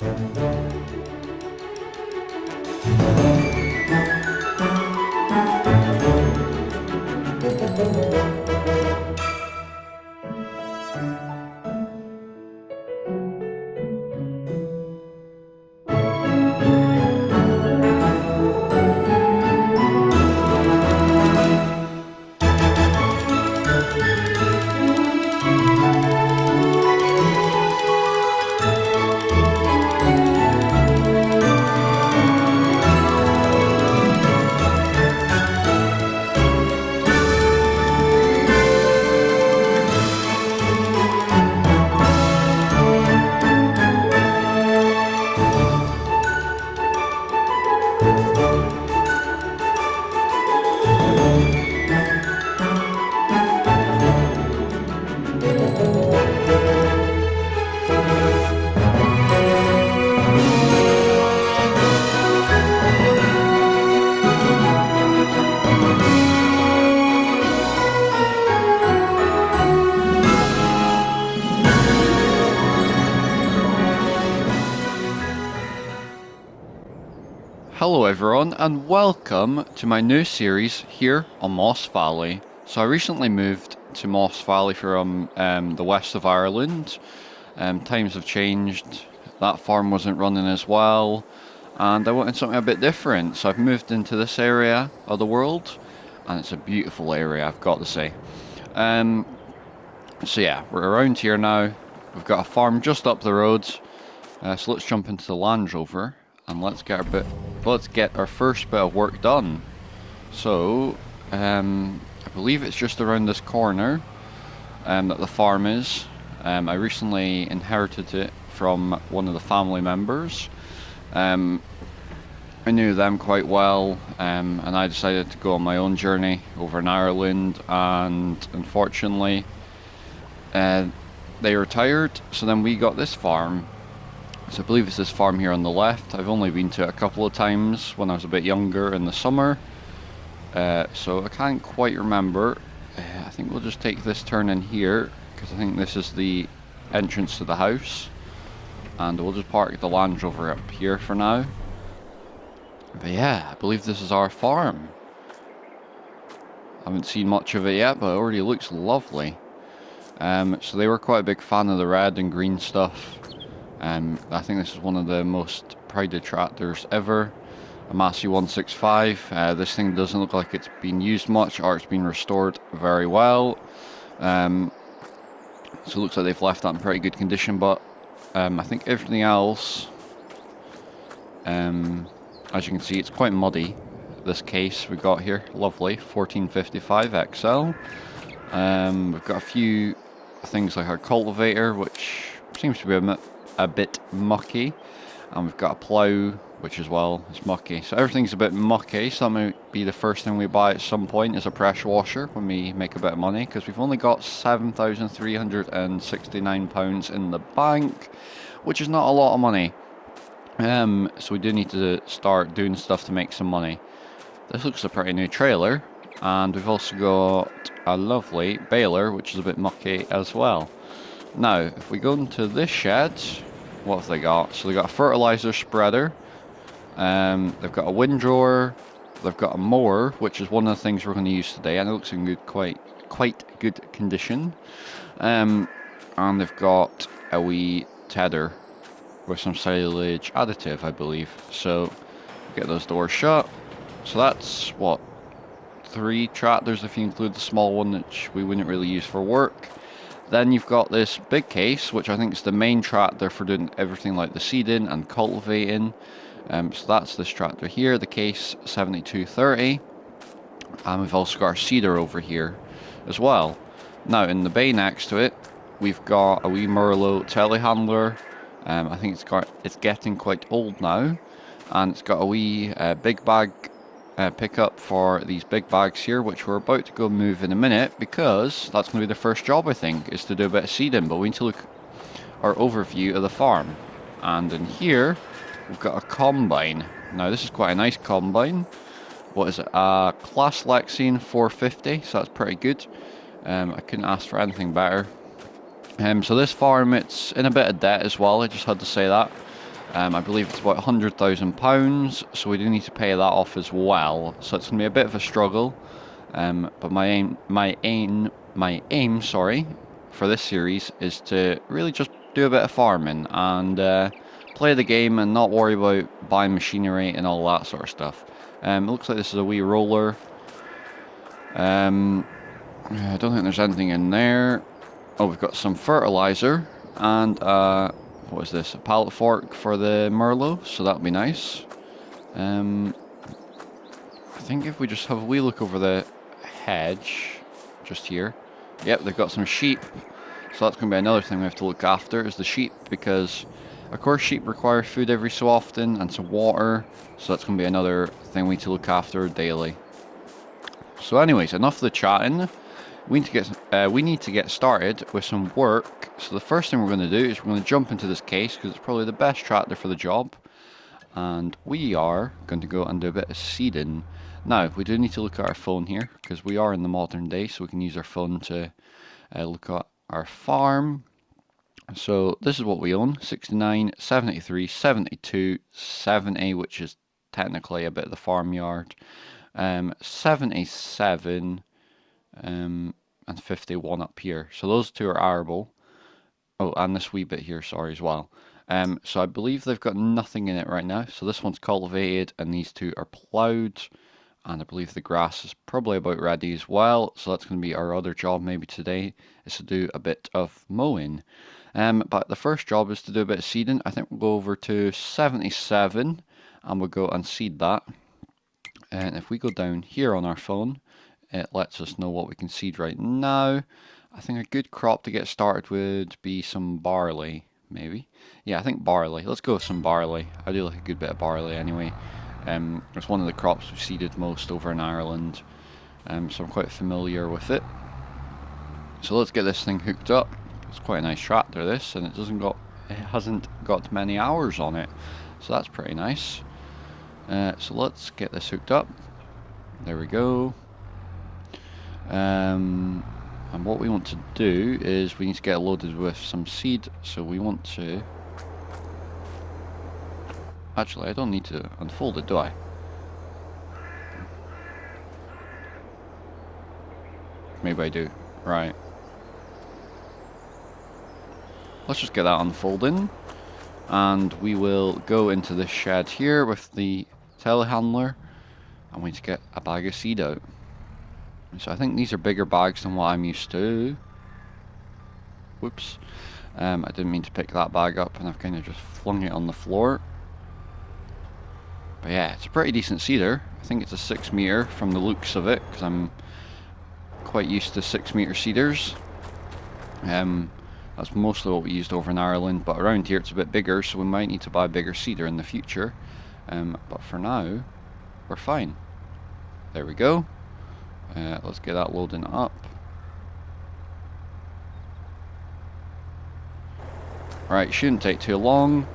Hello everyone and welcome to my new series here on Moss Valley. So I recently moved to Moss Valley from the west of Ireland. Times have changed, that farm wasn't running as well and I wanted something a bit different. So I've moved into this area of the world and it's a beautiful area, I've got to say. So yeah, we're around here now. We've got a farm just up the road. So let's jump into the Land Rover and let's get our first bit of work done. So I believe it's just around this corner that the farm is. I recently inherited it from one of the family members. I knew them quite well, and I decided to go on my own journey over in Ireland, and unfortunately they retired, so then we got this farm. So I believe it's this farm here on the left. I've only been to it a couple of times when I was a bit younger in the summer. So I can't quite remember. I think we'll just take this turn in here, because I think this is the entrance to the house. And we'll just park the Land Rover up here for now. But yeah, I believe this is our farm. I haven't seen much of it yet, but it already looks lovely. So they were quite a big fan of the red and green stuff. I think this is one of the most prided tractors ever, a Massey 165. This thing doesn't look like it's been used much or it's been restored very well. So it looks like they've left that in pretty good condition, but I think everything else, as you can see, it's quite muddy. This case we've got here, lovely, 1455 XL. We've got a few things like our cultivator, which seems to be a bit mucky, and we've got a plough which as well is mucky, so everything's a bit mucky. So that might be the first thing we buy at some point, is a pressure washer when we make a bit of money, because we've only got £7,369 in the bank, which is not a lot of money. So we do need to start doing stuff to make some money. This looks a pretty new trailer, and we've also got a lovely baler which is a bit mucky as well. Now if we go into this shed, what have they got? So they got a fertilizer spreader, they've got a windrower, they've got a mower, which is one of the things we're going to use today, and it looks in quite good condition. And they've got a wee tedder with some silage additive, I believe. So get those doors shut. So that's what, 3 tractors if you include the small one, which we wouldn't really use for work. Then you've got this big case, which I think is the main tractor for doing everything like the seeding and cultivating. So that's this tractor here, the case 7230. And we've also got our seeder over here as well. Now in the bay next to it, we've got a wee Merlot telehandler. I think it's getting quite old now, and it's got a wee big bag pickup for these big bags here, which we're about to go move in a minute, because that's going to be the first job, I think, is to do a bit of seeding. But we need to look our overview of the farm, and in here we've got a combine. Now this is quite a nice combine. What is it? A Class Lexine 450, so that's pretty good. I couldn't ask for anything better. So this farm, it's in a bit of debt as well, I just had to say that. I believe it's about £100,000, so we do need to pay that off as well. So it's going to be a bit of a struggle. But my aim, sorry, for this series is to really just do a bit of farming and play the game and not worry about buying machinery and all that sort of stuff. It looks like this is a wee roller. I don't think there's anything in there. Oh, we've got some fertilizer and what is this? A pallet fork for the Merlot, so that'll be nice. I think if we just have a wee look over the hedge, just here. Yep, they've got some sheep, so that's going to be another thing we have to look after, is the sheep, because of course sheep require food every so often and some water, so that's going to be another thing we need to look after daily. So anyways, enough of the chatting. We need to get started with some work. So the first thing we're going to do is we're going to jump into this case because it's probably the best tractor for the job. And we are going to go and do a bit of seeding. Now, we do need to look at our phone here because we are in the modern day, so we can use our phone to look at our farm. So this is what we own: 69, 73, 72, 70, which is technically a bit of the farmyard, 77, and 51 up here. So those two are arable. Oh, and this wee bit here, sorry, as well. So I believe they've got nothing in it right now. So this one's cultivated and these two are ploughed. And I believe the grass is probably about ready as well. So that's going to be our other job maybe today, is to do a bit of mowing. But the first job is to do a bit of seeding. I think we'll go over to 77 and we'll go and seed that. And if we go down here on our phone, it lets us know what we can seed right now. I think a good crop to get started would be some barley, maybe. Yeah, I think barley. Let's go with some barley. I do like a good bit of barley anyway. It's one of the crops we've seeded most over in Ireland, so I'm quite familiar with it. So let's get this thing hooked up. It's quite a nice tractor, this, and it hasn't got many hours on it, so that's pretty nice. So let's get this hooked up. There we go. And what we want to do is we need to get it loaded with some seed. So we want to... Actually, I don't need to unfold it, do I? Maybe I do. Right. Let's just get that unfolding. And we will go into this shed here with the telehandler. And we need to get a bag of seed out. So I think these are bigger bags than what I'm used to. Whoops. I didn't mean to pick that bag up and I've kind of just flung it on the floor. But yeah, it's a pretty decent seeder. I think it's a 6 meter from the looks of it, because I'm quite used to 6 meter seeders. That's mostly what we used over in Ireland, but around here it's a bit bigger, so we might need to buy a bigger seeder in the future. But for now, we're fine. There we go. Let's get that loading up. Right, shouldn't take too long.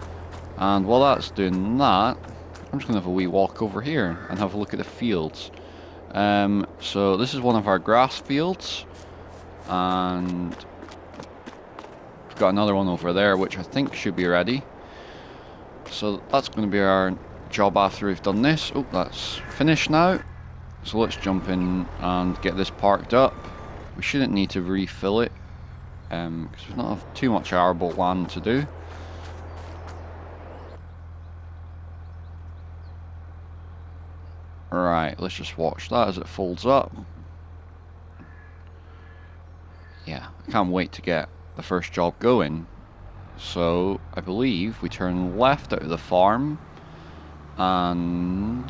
And while that's doing that, I'm just going to have a wee walk over here and have a look at the fields. So this is one of our grass fields, and we've got another one over there which I think should be ready. So that's going to be our job after we've done this. Oh, that's finished now. So let's jump in and get this parked up. We shouldn't need to refill it, because we don't have too much arable land to do. Right, let's just watch that as it folds up. Yeah, I can't wait to get the first job going. So I believe we turn left out of the farm, and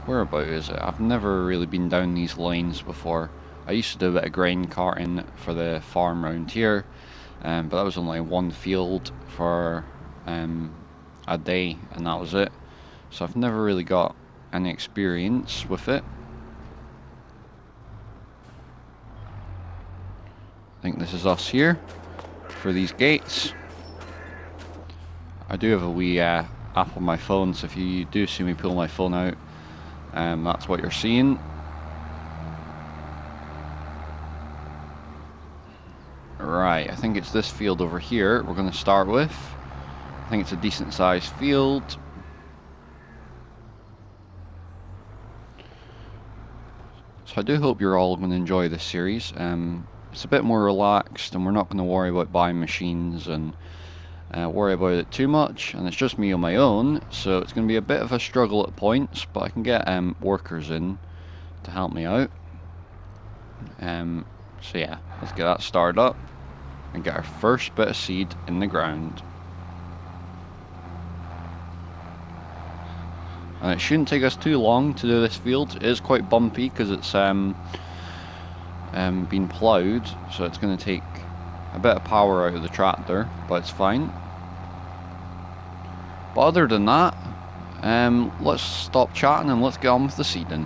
whereabout is it? I've never really been down these lanes before. I used to do a bit of grain carting for the farm around here, but that was only one field for a day, and that was it. So I've never really got any experience with it. I think this is us here for these gates. I do have a wee app on my phone, so if you do see me pull my phone out, that's what you're seeing. Right, I think it's this field over here we're going to start with. I think it's a decent sized field. So I do hope you're all going to enjoy this series. It's a bit more relaxed, and we're not going to worry about buying machines and worry about it too much, and it's just me on my own, so it's going to be a bit of a struggle at points, but I can get workers in to help me out. So yeah, let's get that started up and get our first bit of seed in the ground. And it shouldn't take us too long to do this field. It is quite bumpy because it's been ploughed, so it's going to take a bit of power out of the tractor, but it's fine. But other than that, let's stop chatting and let's get on with the seeding.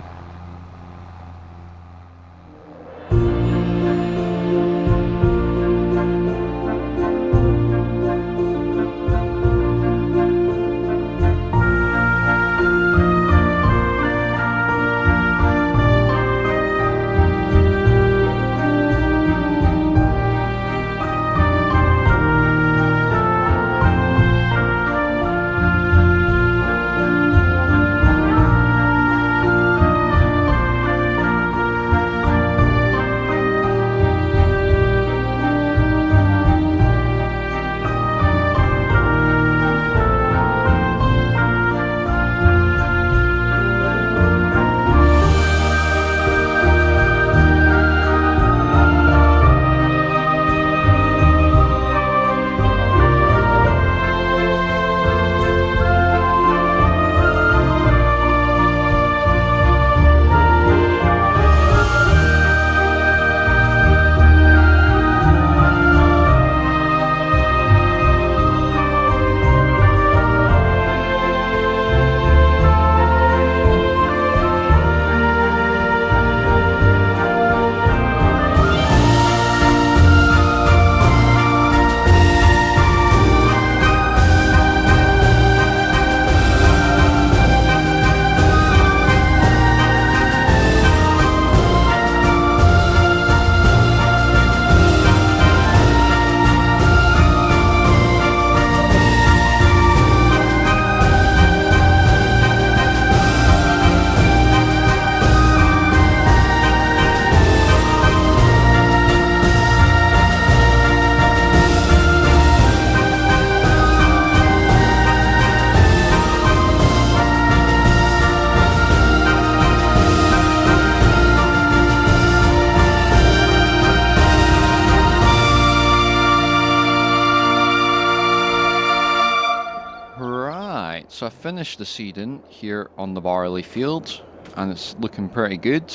So I finished the seeding here on the barley field, and it's looking pretty good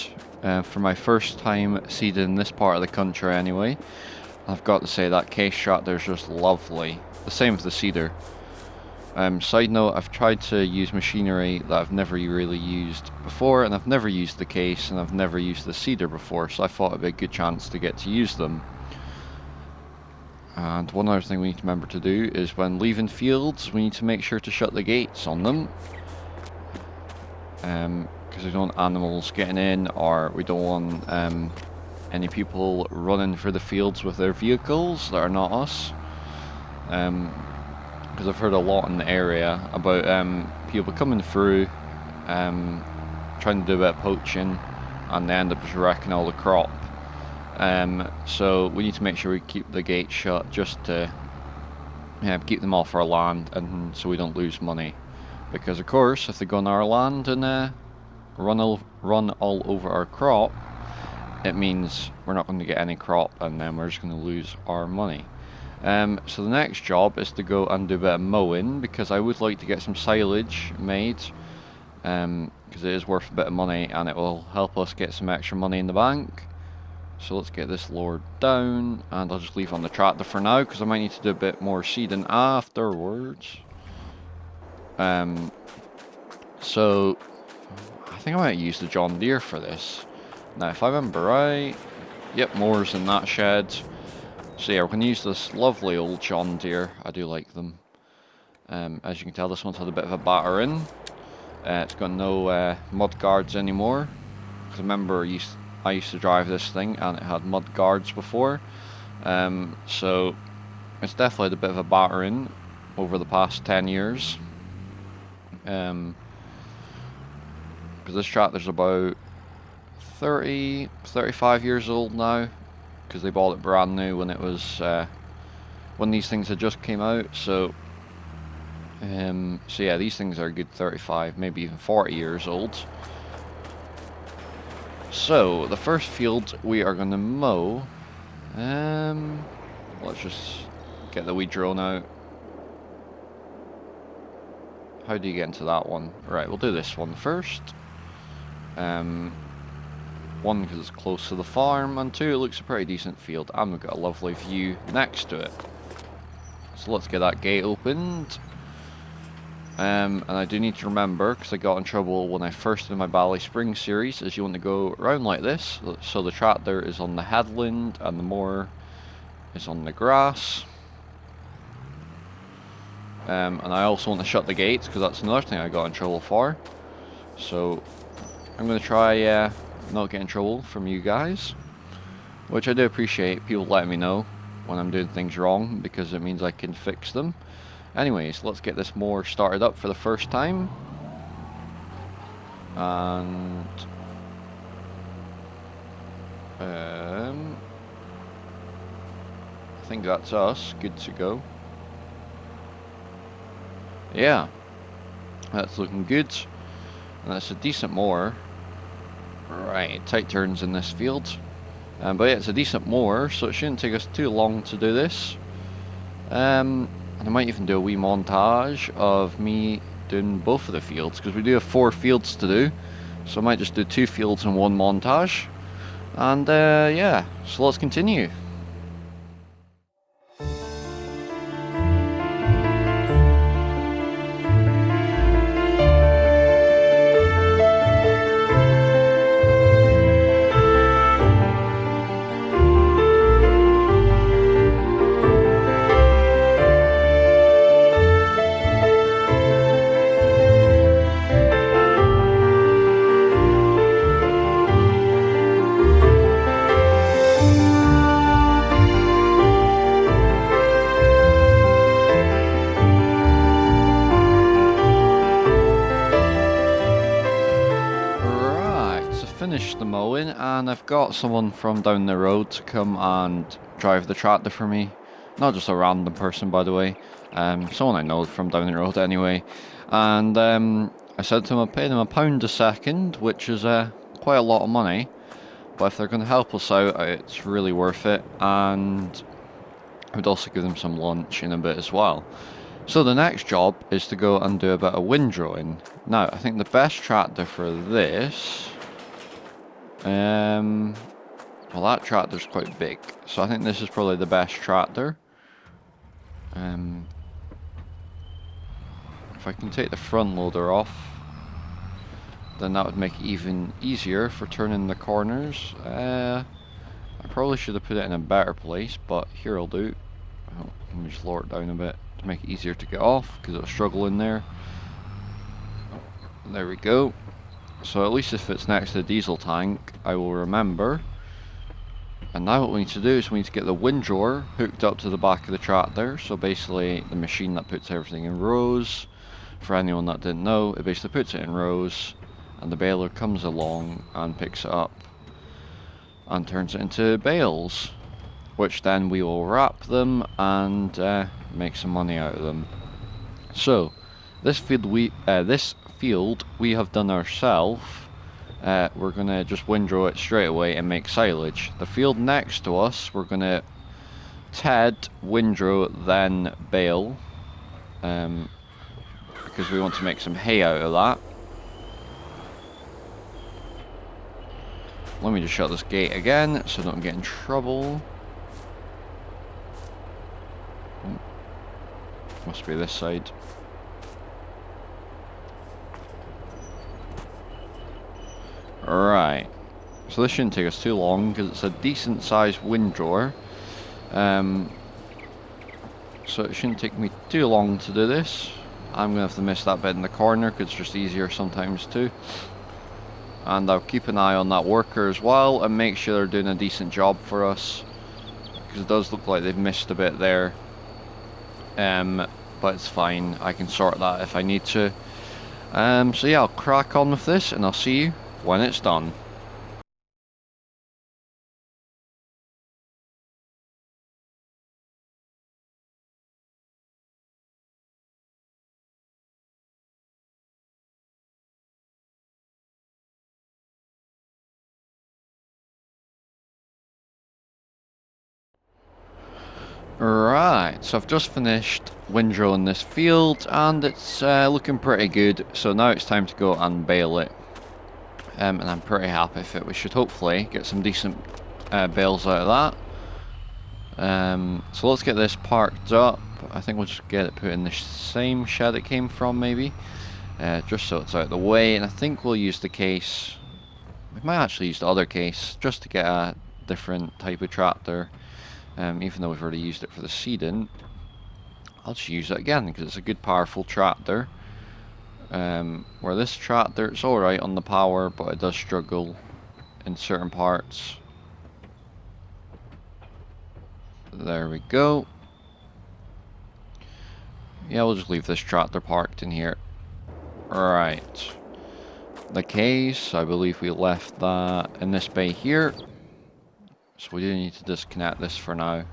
for my first time seeding this part of the country anyway. I've got to say that case shot there's just lovely. The same with the seeder. Side note, I've tried to use machinery that I've never really used before, and I've never used the case and I've never used the seeder before, so I thought it'd be a good chance to get to use them. And one other thing we need to remember to do is when leaving fields, we need to make sure to shut the gates on them. Because we don't want animals getting in, or we don't want any people running for the fields with their vehicles that are not us. Because I've heard a lot in the area about people coming through, trying to do a bit of poaching, and they end up just wrecking all the crop. So we need to make sure we keep the gate shut just to keep them off our land, and so we don't lose money. Because of course, if they go on our land and run all over our crop, it means we're not going to get any crop, and then we're just going to lose our money. So the next job is to go and do a bit of mowing, because I would like to get some silage made, because it is worth a bit of money and it will help us get some extra money in the bank. So let's get this lowered down, and I'll just leave on the tractor for now, because I might need to do a bit more seeding afterwards. So I think I might use the John Deere for this. Now if I remember right, yep, more's in that shed. So yeah, we're going to use this lovely old John Deere. I do like them. As you can tell, this one's had a bit of a batter in. It's got no mud guards anymore. Because remember, I used to drive this thing and it had mud guards before. So it's definitely had a bit of a batter in over the past 10 years. Because this tractor's about 35 years old now, because they bought it brand new when it was when these things had just came out. So yeah, these things are a good 35, maybe even 40 years old. So the first field we are going to mow. Let's just get the Windrowing out. How do you get into that one? Right, we'll do this one first. One, because it's close to the farm, and two, it looks a pretty decent field, and we've got a lovely view next to it. So let's get that gate opened. And I do need to remember, because I got in trouble when I first did my Baling Spring series, is you want to go around like this, so the tractor is on the headland, and the mower is on the grass. And I also want to shut the gates, because that's another thing I got in trouble for. So I'm going to try not get in trouble from you guys, which I do appreciate people letting me know when I'm doing things wrong, because it means I can fix them. Anyways, let's get this mower started up for the first time. And I think that's us, good to go. Yeah, that's looking good, and that's a decent mower. Right, tight turns in this field. But yeah, it's a decent mower, so it shouldn't take us too long to do this. And I might even do a wee montage of me doing both of the fields, because we do have 4 fields to do. So I might just do 2 fields in one montage. And yeah, so let's continue. Finished the mowing, and I've got someone from down the road to come and drive the tractor for me. Not just a random person, by the way. Someone I know from down the road anyway. And I said to him I'd pay them £1 a second, which is quite a lot of money. But if they're going to help us out, it's really worth it. And I would also give them some lunch in a bit as well. So the next job is to go and do a bit of windrowing. Now, I think the best tractor for this... well, that tractor's quite big, so I think this is probably the best tractor. If I can take the front loader off, then that would make it even easier for turning the corners. I probably should have put it in a better place, but here I'll do. Oh, let me just lower it down a bit to make it easier to get off, because it'll struggle in there. There we go. So at least if it's next to the diesel tank, I will remember. And now what we need to do is we need to get the windrower hooked up to the back of the tractor. So basically the machine that puts everything in rows. For anyone that didn't know, it basically puts it in rows, and the baler comes along and picks it up and turns it into bales, which then we will wrap them and make some money out of them. So this field we have done ourselves. We're gonna just windrow it straight away and make silage. The field next to us, we're gonna windrow, then bale, because we want to make some hay out of that. Let me just shut this gate again so I don't get in trouble. Must be this side. Right, so this shouldn't take us too long because it's a decent sized windrower. So it shouldn't take me too long to do this. I'm going to have to miss that bit in the corner because it's just easier sometimes too. And I'll keep an eye on that worker as well and make sure they're doing a decent job for us, because it does look like they've missed a bit there. but it's fine. I can sort that if I need to. So yeah, I'll crack on with this, and I'll see you when it's done. Right, so I've just finished windrowing this field, and it's looking pretty good. So now it's time to go and bale it. And I'm pretty happy with it. We should hopefully get some decent bales out of that. So let's get this parked up. I think we'll just get it put in the same shed it came from, maybe. Just so it's out of the way. And I think we'll use the case. We might actually use the other case just to get a different type of tractor. Even though we've already used it for the seeding, I'll just use it again because it's a good powerful tractor. Where this tractor, it's alright on the power, but it does struggle in certain parts. There we go. Yeah, we'll just leave this tractor parked in here. Right. The case, I believe we left that in this bay here. So we do need to disconnect this for now,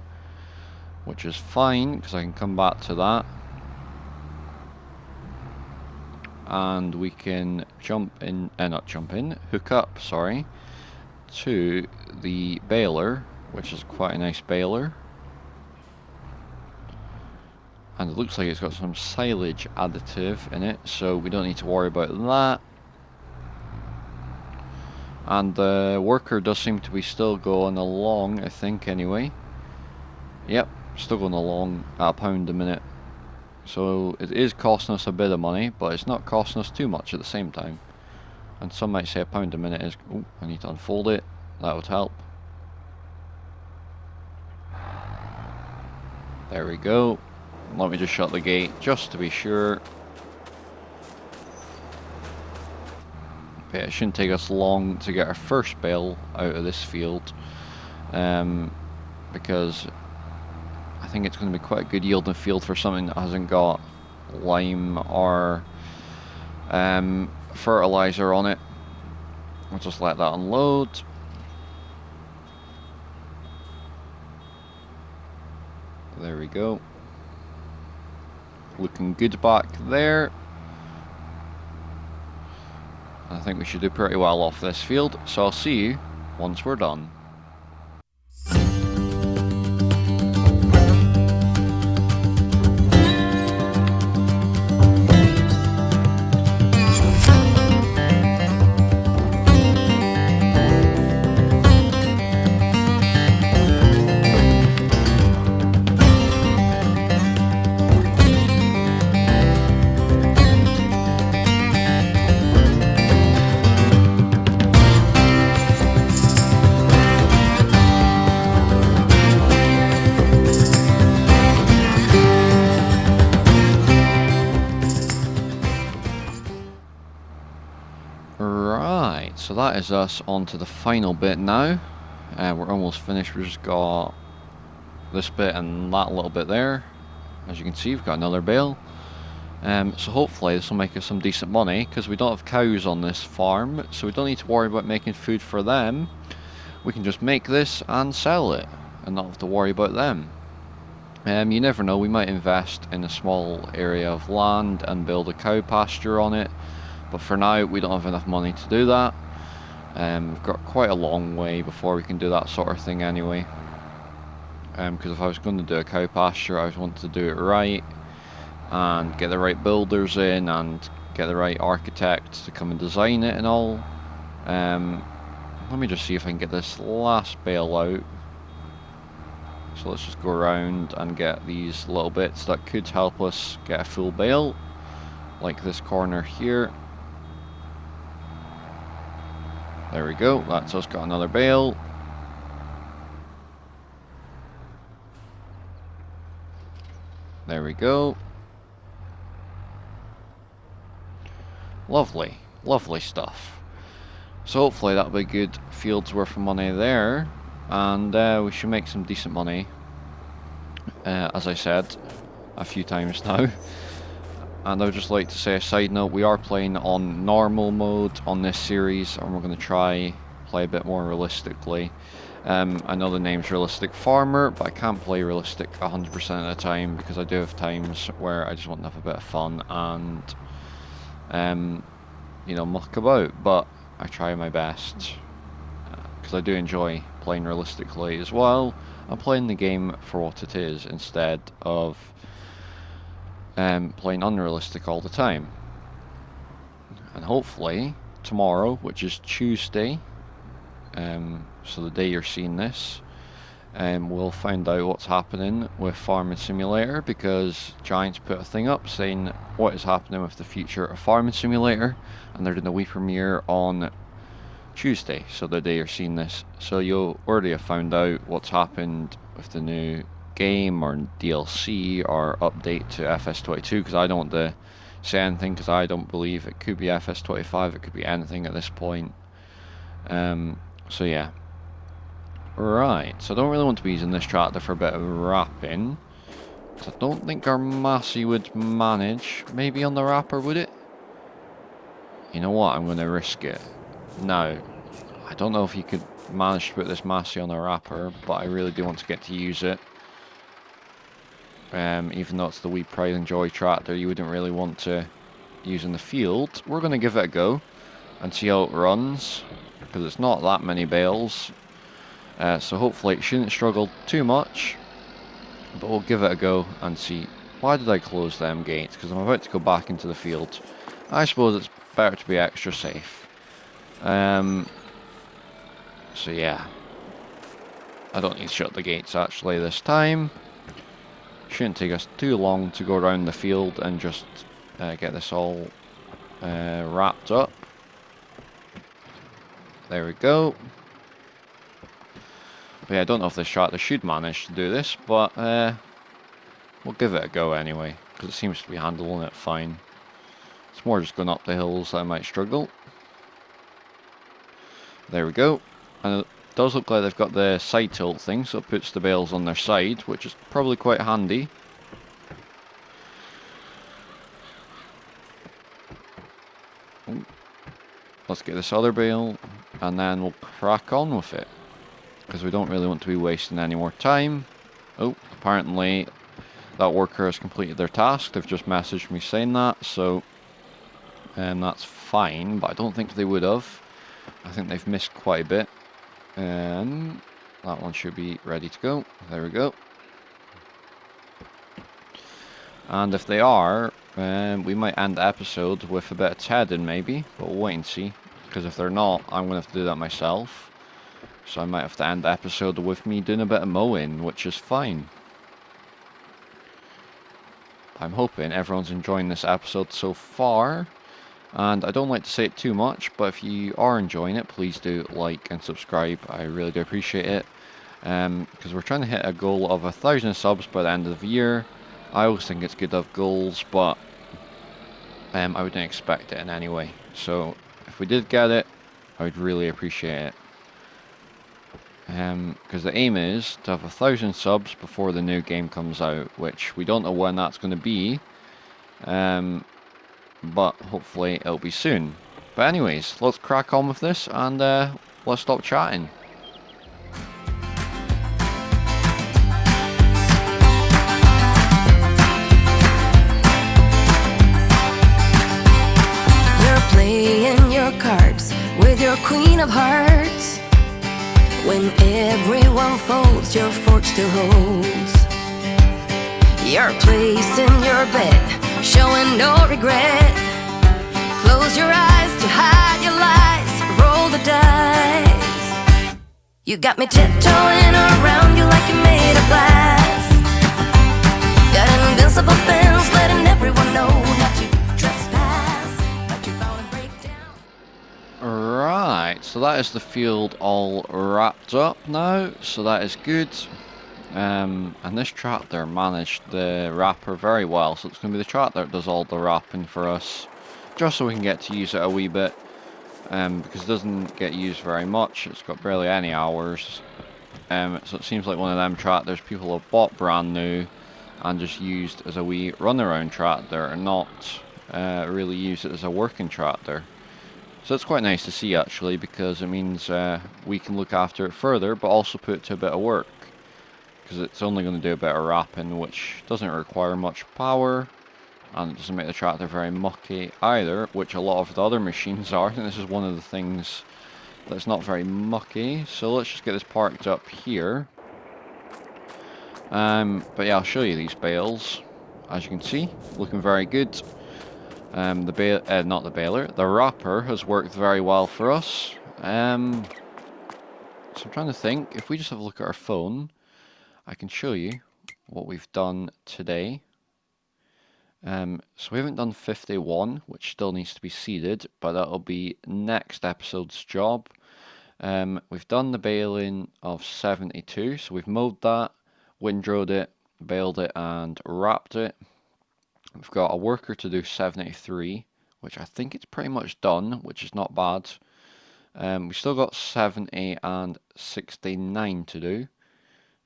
which is fine because I can come back to that. And we can hook up, sorry, to the baler, which is quite a nice baler. And it looks like it's got some silage additive in it, so we don't need to worry about that. And the worker does seem to be still going along, I think, anyway. Yep, still going along at £1 a minute. So it is costing us a bit of money, but it's not costing us too much at the same time. And some might say £1 a minute is... Oh, I need to unfold it. That would help. There we go. Let me just shut the gate, just to be sure. Okay, it shouldn't take us long to get our first bale out of this field. Because I think it's going to be quite a good yielding field for something that hasn't got lime or fertilizer on it. We'll just let that unload. There we go. Looking good back there. I think we should do pretty well off this field, so I'll see you once we're done. Right, so that is us on to the final bit now. We're almost finished. We've just got this bit and that little bit there. As you can see, we've got another bale. So hopefully this will make us some decent money, because we don't have cows on this farm, so we don't need to worry about making food for them. We can just make this and sell it, and not have to worry about them. You never know, we might invest in a small area of land and build a cow pasture on it. But for now, we don't have enough money to do that. We've got quite a long way before we can do that sort of thing anyway. Because if I was going to do a cow pasture, I was wanting to do it right. And get the right builders in, and get the right architects to come and design it and all. Let me just see if I can get this last bale out. So let's just go around and get these little bits that could help us get a full bale. Like this corner here. There we go, that's us got another bale. There we go. Lovely, lovely stuff. So hopefully that'll be good fields worth of money there. And we should make some decent money. As I said, a few times now. And I would just like to say a side note, we are playing on normal mode on this series, and we're going to try play a bit more realistically. I know the name's Realistic Farmer, but I can't play realistic 100% of the time because I do have times where I just want to have a bit of fun and, you know, muck about. But I try my best because I do enjoy playing realistically as well. I'm playing the game for what it is instead of playing unrealistic all the time. And hopefully tomorrow, which is Tuesday, so the day you're seeing this, we'll find out what's happening with Farming Simulator, because Giants put a thing up saying what is happening with the future of Farming Simulator, and they're doing a wee premiere on Tuesday, so the day you're seeing this. So you'll already have found out what's happened with the new game or DLC or update to Fs22, because I don't want to say anything, because I don't believe it could be Fs25, it could be anything at this point. So yeah. Right, so I don't really want to be using this tractor for a bit of wrapping, because I don't think our Massey would manage. Maybe on the wrapper, would it? You know what, I'm going to risk it. Now, I don't know if you could manage to put this Massey on a wrapper, but I really do want to get to use it. Even though it's the wee pride and joy tractor you wouldn't really want to use in the field. We're going to give it a go and see how it runs, because it's not that many bales. So hopefully it shouldn't struggle too much, but we'll give it a go and see. Why did I close them gates? Because I'm about to go back into the field. I suppose it's better to be extra safe. So yeah, I don't need to shut the gates actually this time. Shouldn't take us too long to go around the field and just get this all wrapped up. There we go. But yeah, I don't know if this tractor should manage to do this, but we'll give it a go anyway, because it seems to be handling it fine. It's more just going up the hills that I might struggle. There we go. And it does look like they've got the side tilt thing, so it puts the bales on their side, which is probably quite handy. Ooh. Let's get this other bale, and then we'll crack on with it, because we don't really want to be wasting any more time. Oh, apparently that worker has completed their task. They've just messaged me saying that, so that's fine, but I don't think they would have. I think they've missed quite a bit. That one should be ready to go. There we go. And if they are, we might end the episode with a bit of tedding maybe, but we'll wait and see. Because if they're not, I'm going to have to do that myself. So I might have to end the episode with me doing a bit of mowing, which is fine. I'm hoping everyone's enjoying this episode so far. And I don't like to say it too much, but if you are enjoying it, please do like and subscribe. I really do appreciate it. Because we're trying to hit a goal of 1,000 subs by the end of the year. I always think it's good to have goals, but I wouldn't expect it in any way. So if we did get it, I would really appreciate it. Because the aim is to have 1,000 subs before the new game comes out, which we don't know when that's going to be. But hopefully it'll be soon. But anyways, let's crack on with this and let's stop chatting. You're playing your cards with your queen of hearts. When everyone folds, your fork still holds. You're placing your bet, showing no regret. Close your eyes to hide your lies, roll the dice. You got me tiptoeing around you like you're made of glass. Got an invincible fence, letting everyone know not to trespass, but you're bound to break down. Right, so that is the field all wrapped up now, so that is good. And this tractor managed the wrapper very well, so it's going to be the tractor that does all the wrapping for us, just so we can get to use it a wee bit, because it doesn't get used very much. It's got barely any hours, so it seems like one of them tractors people have bought brand new and just used as a wee runaround tractor and not really use it as a working tractor. So it's quite nice to see actually, because it means we can look after it further but also put it to a bit of work, because it's only going to do a bit of wrapping, which doesn't require much power, and it doesn't make the tractor very mucky either, which a lot of the other machines are. And this is one of the things that's not very mucky. So let's just get this parked up here. But yeah, I'll show you these bales. As you can see, looking very good. Not the baler, the wrapper has worked very well for us. So I'm trying to think, if we just have a look at our phone, I can show you what we've done today. So we haven't done 51, which still needs to be seeded, but that'll be next episode's job. We've done the baling of 72, so we've mowed that, windrowed it, baled it, and wrapped it. We've got a worker to do 73, which I think it's pretty much done, which is not bad. We've still got 70 and 69 to do,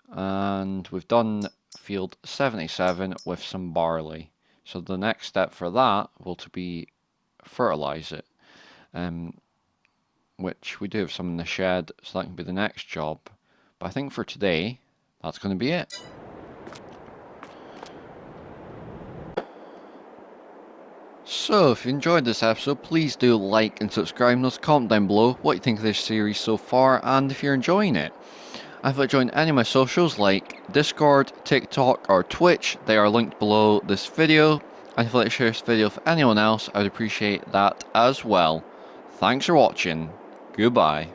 and we've done field 77 with some barley. So the next step for that will to be fertilize it, which we do have some in the shed, so that can be the next job. But I think for today, that's going to be it. So, if you enjoyed this episode, please do like and subscribe, and also comment down below what you think of this series so far, and if you're enjoying it. And if you'd like to join any of my socials like Discord, TikTok, or Twitch, they are linked below this video. And if you'd like to share this video with anyone else, I would appreciate that as well. Thanks for watching. Goodbye.